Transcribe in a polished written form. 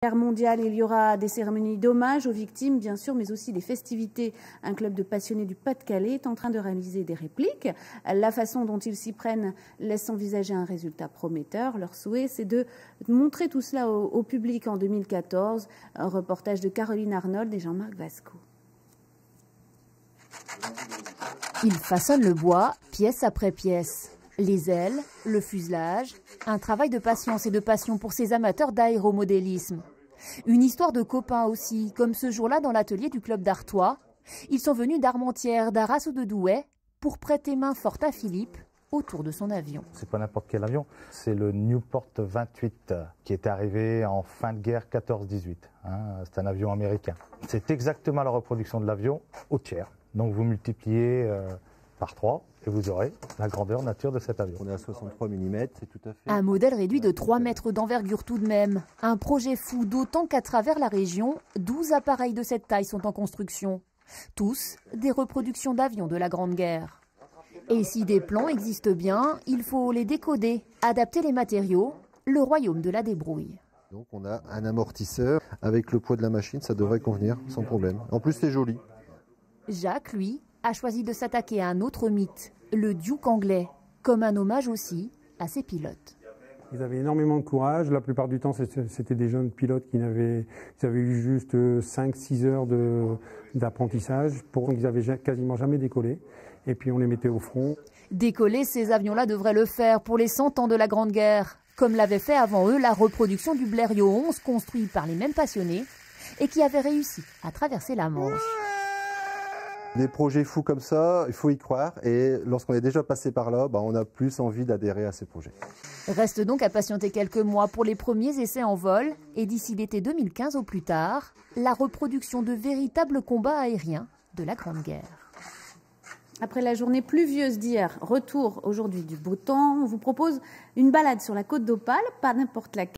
Guerre mondiale, il y aura des cérémonies d'hommage aux victimes, bien sûr, mais aussi des festivités. Un club de passionnés du Pas-de-Calais est en train de réaliser des répliques. La façon dont ils s'y prennent laisse envisager un résultat prometteur. Leur souhait, c'est de montrer tout cela au public en 2014. Un reportage de Caroline Arnold et Jean-Marc Vasco. Ils façonnent le bois, pièce après pièce. Les ailes, le fuselage, un travail de patience et de passion pour ces amateurs d'aéromodélisme. Une histoire de copains aussi, comme ce jour-là dans l'atelier du club d'Artois. Ils sont venus d'Armentières, d'Arras ou de Douai pour prêter main forte à Philippe autour de son avion. C'est pas n'importe quel avion, c'est le Newport 28 qui est arrivé en fin de guerre 14-18. C'est un avion américain. C'est exactement la reproduction de l'avion au tiers. Donc vous multipliez par 3 et vous aurez la grandeur nature de cet avion. On est à 63 mm, c'est tout à fait... Un modèle réduit de 3 mètres d'envergure tout de même. Un projet fou, d'autant qu'à travers la région, 12 appareils de cette taille sont en construction. Tous des reproductions d'avions de la Grande Guerre. Et si des plans existent bien, il faut les décoder, adapter les matériaux, le royaume de la débrouille. Donc on a un amortisseur, avec le poids de la machine, ça devrait convenir sans problème. En plus c'est joli. Jacques, lui, a choisi de s'attaquer à un autre mythe, le Duke anglais, comme un hommage aussi à ses pilotes. Ils avaient énormément de courage. La plupart du temps, c'était des jeunes pilotes qui avaient eu juste 5-6 heures d'apprentissage. Ils n'avaient quasiment jamais décollé. Et puis on les mettait au front. Décoller, ces avions-là devraient le faire pour les 100 ans de la Grande Guerre, comme l'avait fait avant eux la reproduction du Blériot 11, construit par les mêmes passionnés, et qui avait réussi à traverser la Manche. Des projets fous comme ça, il faut y croire. Et lorsqu'on est déjà passé par là, on a plus envie d'adhérer à ces projets. Reste donc à patienter quelques mois pour les premiers essais en vol. Et d'ici l'été 2015 au plus tard, la reproduction de véritables combats aériens de la Grande Guerre. Après la journée pluvieuse d'hier, retour aujourd'hui du beau temps. On vous propose une balade sur la côte d'Opale, pas n'importe laquelle.